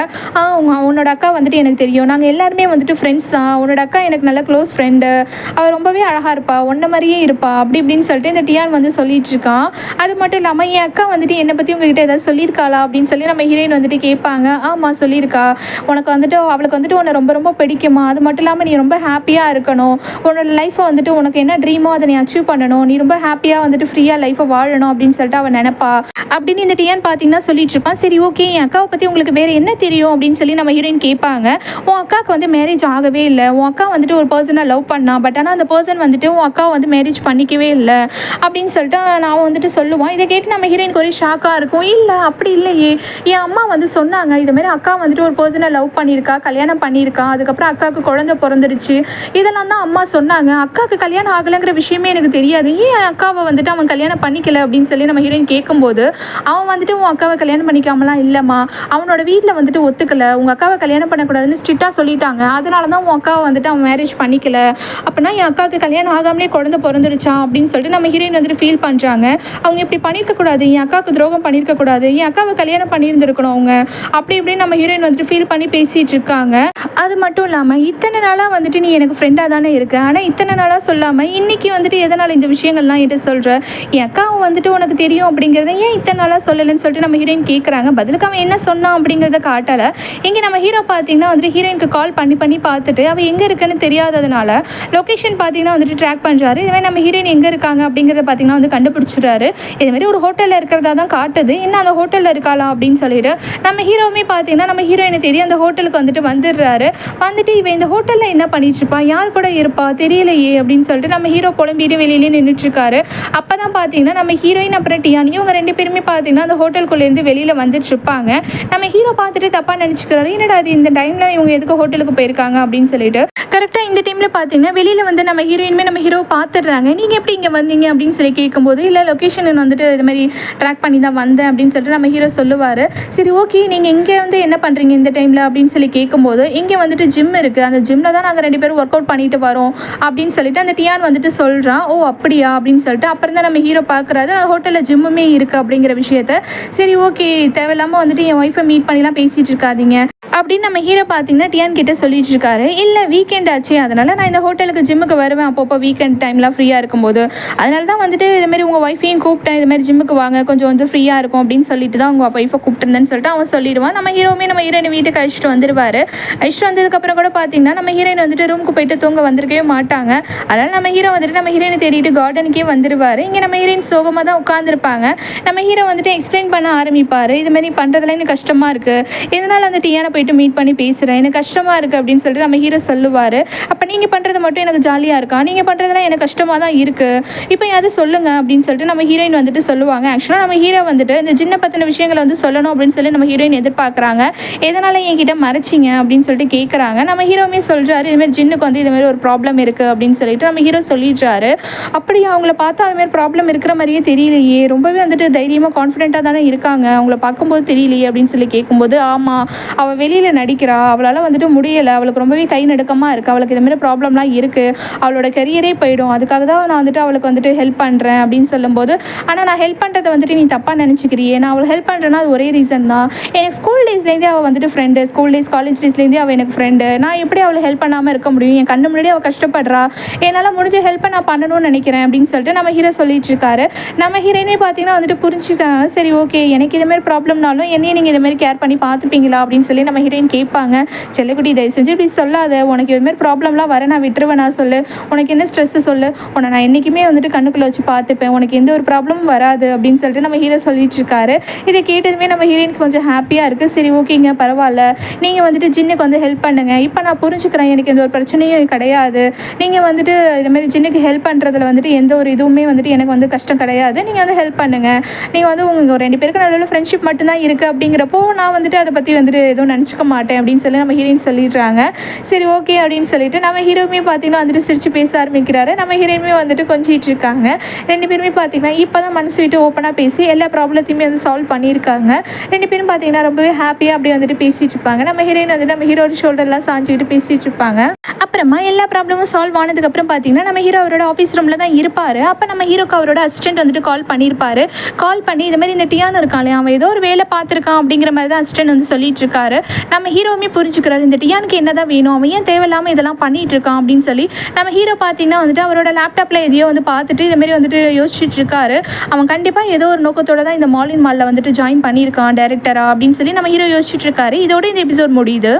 Speaker 1: உன்னோட அக்கா வந்துட்டு எனக்கு தெரியும், நாங்கள் எல்லாருமே வந்துட்டு ஃப்ரெண்ட்ஸ் தான், உன்னோட அக்கா எனக்கு நல்ல க்ளோஸ் ஃப்ரெண்டு, அவள் ரொம்பவே அழகாக இருப்பா, உன்ன மாதிரியே இருப்பா அப்படி இப்படின்னு சொல்லிட்டு இந்த டியான் வந்து சொல்லிட்டு இருக்கான். அது மட்டும் இல்லாமல் என் அக்கா வந்துட்டு என்னை பற்றி உங்ககிட்ட ஏதாவது சொல்லியிருக்காளா அப்படின்னு சொல்லி நம்ம ஹீரோயின் வந்துட்டு கேட்பாங்க. ஆமாம் சொல்லியிருக்கா, உனக்கு வந்துட்டு அவளுக்கு வந்துட்டு உன்னை ரொம்ப ரொம்ப பிடிக்குமா, அது மட்டும் இல்லாமல் நீ ரொம்ப ஹாப்பியாக இருக்கணும், உன்னோட லைஃப்பை வந்துட்டு உனக்கு என்ன ட்ரீமோ அதை நீ அச்சீவ் பண்ணணும், நீ ரொம்ப ஹாப்பியாக வந்துட்டு ஃப்ரீயாக லைஃப்பை வாழணும் அப்படின்னு சொல்லிட்டு அவன் நினைப்பா அப்படின்னு இந்த டியான் பார்த்தீங்கன்னா சொல்லிட்டு இருப்பான். சரி ஓகே, என் அக்காவை பற்றி உங்களுக்கு வேறு என்ன தெரியும் அப்படின்னு சொல்லி நம்ம ஹீரோயின் கேட்பாங்க. உன் அக்காவுக்கு வந்து மேரேஜ் ஆகவே இல்லை, உன் அக்கா வந்துட்டு ஒரு பர்சனை லவ் பண்ணா, பட் ஆனால் அந்த பர்சன் வந்துட்டு உன் அக்காவை வந்து மேரேஜ் பண்ணிக்கவே இல்லை அப்படின்னு சொல்லிட்டு நான் வந்துட்டு சொல்லுவான். இதை கேட்டு நம்ம ஹீரோயினுக்கு ஒரே ஷாக்காக இருக்கும். இல்லை அப்படி இல்லையே, என் அம்மா வந்து சொன்னாங்க இதுமாரி அக்கா வந்துட்டு ஒரு பர்சனை லவ் பண்ணியிருக்கா, கல்யாணம் பண்ணியிருக்கா, அதுக்கப்புறம் அக்காவுக்கு குழந்தை பிறந்துருச்சு, இதெல்லாம் தான் அம்மா சொன்னாங்க, அக்காவுக்கு கல்யாணம் ஆகலைங்கிற விஷயமே எனக்கு தெரியாது, ஏன் அக்காவை வந்துட்டு அவன் கல்யாணம் பண்ணிக்கல அப்படின்னு சொல்லி நம்ம ஹீரோயின் கேட்கும்போது அவன் வந்துட்டு உன் அக்காவை கல்யாணம் பண்ணிக்காமலாம் இல்லைம்மா, அவனோட வீட்டில் வந்துட்டு ஒத்துக்கலை, உங்கள் அக்காவை கல்யாணம் பண்ணக்கூடாதுன்னு ஸ்ட்ரிக்டாக சொல்லிட்டாங்க, அதனால தான் உன் அக்காவை வந்துட்டு அவன் மேரேஜ் பண்ணிக்கல, அப்படின்னா என் அக்காவுக்கு கல்யாணம் ஆகாமலே குழந்தை பிறந்துருச்சா அப்படின்னு சொல்லிட்டு நம்ம ஹீரோயின் வந்துட்டு ஃபீல் பண்ணுறாங்க. அவங்க இப்படி பண்ணியிருக்கக்கூடாது, என் அக்காவுக்கு துரோகம் பண்ணியிருக்கக்கூடாது, என் அக்காவை கல்யாணம் பண்ணியிருந்துருக்கணும் அவங்க அப்படி இப்படின்னு நம்ம ஹீரோயின் வந்துட்டு ஃபீல் பண்ணி பேசிகிட்டு இருக்காங்க. அது மட்டும் இல்லாமல் இத்தனை நாளாக வந்துட்டு நீ எனக்கு ஃப்ரெண்டாக தானே இருக்க, ஆனால் இத்தனை நாளாக சொல்லாமல் இன்றைக்கி வந்துட்டு எதனால் இந்த விஷயங்கள்லாம் என்கிட்ட சொல்கிற, என் அக்காவும் வந்துட்டு உனக்கு தெரியும் அப்படிங்கிறத ஏன் இத்தனை நாளாக சொல்லலைன்னு சொல்லிட்டு நம்ம ஹீரோயின் கேட்குறாங்க. பதிலுக்கு அவன் என்ன சொன்னான் அப்படிங்கிறத காட்டலை. இங்கே நம்ம ஹீரோ பார்த்தீங்கன்னா வந்துட்டு ஹீரோயினுக்கு கால் பண்ணி பார்த்துட்டு அவள் எங்கே இருக்குன்னு தெரியாததுனால லொக்கேஷன் பார்த்தீங்கன்னா வந்துட்டு ட்ராக் பண்ணுறாரு. இதுமாதிரி நம்ம ஹீரோயின் எங்கே இருக்காங்க அப்படிங்கிறத பார்த்தீங்கன்னா வந்து கண்டுபிடிச்சிடுறாரு. இதுமாதிரி ஒரு ஹோட்டலில் இருக்கிறதா தான் காட்டுது. இன்னும் அந்த ஹோட்டலில் இருக்காளா அப்படின்னு சொல்லிட்டு நம்ம ஹீரோவுமே பார்த்தீங்கன்னா நம்ம ஹீரோயினை தெரியும் அந்த ஹோட்டலுக்கு வந்துட்டு வந்துடுறாரு. வந்துட்டு இவன் இந்த ஹோட்டலில் என்ன பண்ணிட்டு இருப்பா, யார் கூட இருப்பா தெரியலையே அப்படின்னு சொல்லிட்டு நம்ம ஹீரோ புலம்பிட்டு வெளியிலே நின்றுட்டுருக்காரு. அப்போ தான் பார்த்தீங்கன்னா நம்ம ஹீரோயின் அப்புறம் டியான் இவங்க 2 பேருமே பார்த்தீங்கன்னா அந்த ஹோட்டலுக்குள்ளேருந்து வெளியில் வந்துட்டு இருப்பாங்க. நம்ம ஹீரோ பார்த்துட்டு தப்பாக நினச்சிக்கிறாரு, என்னடா அது இந்த டைமில் இவங்க எதுக்கு ஹோட்டலுக்கு போயிருக்காங்க அப்படின்னு சொல்லிட்டு. கரெக்டாக இந்த டைமில் பார்த்தீங்கன்னா வெளியில் வந்து நம்ம ஹீரோயினுமே நம்ம ஹீரோ பார்த்துடுறாங்க. நீங்கள் எப்படி இங்கே வந்தீங்க அப்படின்னு சொல்லி கேட்கும்போது இல்லை லொக்கேஷன் வந்துட்டு இது மாதிரி ட்ராக் பண்ணி தான் வந்தேன் அப்படின்னு சொல்லிட்டு நம்ம ஹீரோ சொல்லுவார். சரி ஓகே, நீங்கள் இங்கே வந்து என்ன பண்ணுறீங்க இந்த டைமில் அப்படின்னு சொல்லி கேட்கும்போது இங்கே வந்துட்டு ஜிம் இருக்குது, அந்த ஜிம்மில் தான் நாங்கள் 2 பேரும் ஒர்க் அவுட் பண்ணிட்டு வரோம் அப்படின்னு சொல்லிட்டு அந்த டியான் வந்துட்டு சொல்கிறான். ஓ அப்படியா அப்படின்னு சொல்லிட்டு அப்புறம் தான் நம்ம ஹீரோ பார்க்குறாரு அந்த ஹோட்டலில் ஜிம்முமே இருக்குது அப்படிங்கிற விஷயத்த. சரி ஓகே, தேவையில்லாமல் வந்துட்டு என் ஒய்ஃபை மீட் பண்ணிலாம் பேசிகிட்டு இருக்காதீங்க அப்படின்னு நம்ம ஹீரோ பார்த்தீங்கன்னா டியான் கிட்டே சொல்லிட்டு இருக்காரு. இல்லை வீக்கெண்ட் ஆச்சு, அதனால் நான் இந்த ஹோட்டலுக்கு ஜிம்முக்கு வருவேன் அப்பப்போ வீக்கெண்ட் டைம்லாம் ஃப்ரீயாக இருக்கும்போது, அதனால தான் வந்துட்டு இதுமாரி உங்கள் ஒய்ஃபையும் கூப்பிட்டேன், இதுமாரி ஜிம்முக்கு வாங்க கொஞ்சம் வந்து ஃப்ரீயாக இருக்கும் அப்படின்னு சொல்லிட்டு தான் உங்கள் ஒய்ஃபை கூப்பிட்டுருந்தேன்னு சொல்லிட்டு அவன் சொல்லிடுவான். நம்ம ஹீரோவுமே நம்ம ஹீரோயின் வீட்டுக்கு அழைச்சிட்டு வந்துடுவார். அழைச்சிட்டு வந்ததுக்கப்புறம் கூட பார்த்தீங்கன்னா நம்ம ஹீரோயின் வந்துட்டு ரூமுக்கு போயிட்டு தூங்க வந்திருக்கவே மாட்டாங்க. அதனால் நம்ம ஹீரோ வந்துட்டு நம்ம ஹீரோயினை தேடிட்டு கார்டனுக்கே வந்துடுவார். இங்கே நம்ம ஹீரோயின் சோகமாக தான் உட்காந்துருப்பாங்க. நம்ம ஹீரோ வந்துட்டு எக்ஸ்பிளைன் பண்ண ஆரம்பிப்பார். இதுமாரி பண்ணுறதுலாம் எனக்கு கஷ்டமாக இருக்குது, இதனால் அந்த டியானை போயிட்டு மீட் பண்ணி பேசுகிறேன், எனக்கு கஷ்டமாக இருக்குது அப்படின்னு சொல்லிட்டு நம்ம ஹீரோ சொல்லுவார். சொல்கிறாரு. அப்போ நீங்கள் பண்ணுறது மட்டும் எனக்கு ஜாலியாக இருக்கா, நீங்கள் பண்ணுறதுலாம் எனக்கு கஷ்டமாக தான் இருக்குது, இப்போ அது சொல்லுங்கள் அப்படின்னு சொல்லிட்டு நம்ம ஹீரோயின் வந்துட்டு சொல்லுவாங்க. ஆக்சுவலாக நம்ம ஹீரோ வந்துட்டு இந்த ஜின்னை பற்றின விஷயங்களை வந்து சொல்லணும் அப்படின்னு சொல்லி நம்ம ஹீரோயின் எதிர்பார்க்குறாங்க. எதனால் என்கிட்ட மறைச்சிங்க அப்படின்னு சொல்லிட்டு கேட்குறாங்க. நம்ம ஹீரோவுமே சொல்கிறாரு, இதுமாதிரி ஜின்னுக்கு வந்து இதுமாதிரி ஒரு ப்ராப்ளம் இருக்குது அப்படின்னு சொல்லிட்டு நம்ம ஹீரோ சொல்லிடுறாரு. அப்படி அவங்கள பார்த்தா அதுமாதிரி ப்ராப்ளம் இருக்கிற மாதிரியே தெரியலையே, ரொம்பவே வந்துட்டு தைரியமாக கான்ஃபிடென்ட்டாக தானே இருக்காங்க, அவங்கள பார்க்கும்போது தெரியலையே அப்படின்னு சொல்லி கேட்கும்போது, ஆமாம் அவள் வெளியில் நடிக்கிறா, அவளால் வந்துட்டு முடியலை, அவளுக்கு ரொம்பவே கை நடுக்கமாக இருக்குது, அவளுக்கு இதுமாதிரி ப்ராப்ளம்லாம் இருக்குது, அவளோட கரியரே போயிடும், அதுக்காக தான் நான் வந்துட்டு அவளுக்கு வந்துட்டு ஹெல்ப் பண்ணுறேன் அப்படின்னு சொல்லும்போது, ஆனால் நான் ஹெல்ப் பண்ணுறதை வந்துட்டு நீ தப்பாக நினச்சிக்கிறியே, நான் அவளை ஹெல்ப் பண்ணுறேன்னா அது ஒரே ரீசன் தான், எனக்கு ஸ்கூல் டேஸ்லேருந்தே அவள் வந்துட்டு ஃப்ரெண்டு, ஸ்கூல் டேஸ் காலேஜ் டேஸ்லேருந்தே அவள் எனக்கு ஃப்ரெண்டு, நான் எப்படி அவளை ஹெல்ப் பண்ணாமல் இருக்க முடியும், என் கண்ணு முன்னாடி அவள் கஷ்டப்படுறா, என்னால் முடிஞ்ச ஹெல்ப்பை நான் பண்ணணும்னு நினைக்கிறேன் அப்படின்னு சொல்லிட்டு நம்ம ஹீரோ சொல்லிட்டு இருக்காரு. நம்ம ஹீரோயினே பார்த்தீங்கன்னா வந்துட்டு புரிஞ்சுக்கிறாங்க. சரி ஓகே, எனக்கு இதுமாதிரி ப்ராப்ளம்னாலும் என்னையும் நீங்கள் இதுமாதிரி கேர் பண்ணி பார்த்துப்பீங்களா அப்படின்னு சொல்லி நம்ம ஹீரோயின் கேட்பாங்க. செல்லக்குட்டி தயவு செஞ்சு இப்படி சொல்லாத, உனக்கு இதுமாதிரி ப்ராப்ளம்லாம் வர நான் விட்டுருவேன், நான் சொல்லு, உனக்கு என்ன ஸ்ட்ரெஸ்ஸு சொல்லு, உன்னை நான் என்றைக்குமே வந்துட்டு கண்ணுக்குள்ளே வச்சு பார்த்துப்பேன், உனக்கு எந்த ஒரு ப்ராப்ளமும் வராது அப்படின்னு சொல்லிட்டு நம்ம ஹீரோ சொல்லிட்டு இருக்காரு. இதை கேட்டதுமே நம்ம ஹீரோயினுக்கு கொஞ்சம் ஹாப்பியாக இருக்குது. சரி ஓகேங்க, பரவாயில்ல, நீங்கள் வந்துட்டு ஜின்னுக்கு வந்து ஹெல்ப் பண்ணுங்கள், இப்போ நான் புரிஞ்சுக்கிறேன், எனக்கு எந்த ஒரு பிரச்சனையும் கிடையாது, நீங்கள் வந்துட்டு இதுமாதிரி ஜின்னுக்கு ஹெல்ப் பண்ணுறதுல வந்துட்டு எந்த ஒரு இதுவுமே வந்துட்டு எனக்கு வந்து கஷ்டம் கிடையாது, நீங்கள் வந்து ஹெல்ப் பண்ணுங்கள், நீங்கள் வந்து உங்கள் 2 பேருக்கு நல்ல ஃப்ரெண்ட்ஷிப் மட்டும்தான் இருக்குது அப்படிங்கிறப்போ நான் வந்துட்டு அதை பற்றி வந்துட்டு எதுவும் நினச்சிக்க மாட்டேன் அப்படின்னு சொல்லி நம்ம ஹீரோயின் சொல்லிடுறாங்க. சரி ஓகே அப்படின்னு சொல்லிட்டு நம்ம ஹீரோவுமே பார்த்தீங்கன்னா வந்துட்டு சிரித்து பேச ஆரம்பிக்கிறாரு. நம்ம ஹீரோயினுமே வந்துட்டு கொஞ்சிட்டு இருக்காங்க. 2 பேருமே பார்த்தீங்கன்னா இப்போ தான் மனசு விட்டு ஓப்பனாக பேசி எல்லா ப்ராப்ளத்தையுமே வந்து சால்வ் பண்ணியிருக்காங்க. 2 பேரும் பார்த்தீங்கன்னா ரொம்பவே ஹாப்பியாக அப்படியே வந்துட்டு பேசிகிட்டு இருப்பாங்க. நம்ம ஹீரோயின் வந்துட்டு நம்ம ஹீரோட ஷோல்டர்லாம் சாஞ்சிக்கிட்டு பேசிகிட்டு இருப்பாங்க. அப்புறமா எல்லா ப்ராப்ளமும் சால்வ் ஆனதுக்கப்புறம் பார்த்தீங்கன்னா நம்ம ஹீரோ அவரோட ஆஃபீஸ் ரூமில் தான் இருப்பார். அப்போ நம்ம ஹீரோக்கு அவரோட அசிஸ்டன்ட் வந்துட்டு கால் பண்ணியிருப்பாரு. கால் பண்ணி இது மாதிரி இந்த டியான் இருக்கான், அவன் ஏதோ ஒரு வேலை பார்த்துருக்கான் அப்படிங்கிற மாதிரி தான் அசிஸ்டன்ட் வந்து சொல்லிட்டு இருக்காரு. நம்ம ஹீரோவுமே புரிஞ்சுக்கிறாரு, இந்த டியானுக்கு என்ன தான் வேணும், அவன் ஏன் தேவையில்லாமல் இதெல்லாம் பண்ணிட்டு இருக்கான் அப்படின்னு சொல்லி. நம்ம ஹீரோ பார்த்தீங்கன்னா வந்துட்டு அவரோட லேப்டாப்பில் எதையோ வந்து பார்த்துட்டு இதுமாரி வந்துட்டு யோசிச்சுட்டு இருக்காரு. அவன் கண்டிப்பாக ஏதோ ஒரு நோக்கத்தோட தான் இந்த மாலின் மாலில் வந்துட்டு ஜாயின் பண்ணியிருக்கான் டைரக்டரா அப்படின்னு சொல்லி நம்ம ஹீரோ யோசிச்சுட்டு இருக்காரு. இதோட இந்த எபிசோட் முடியுது.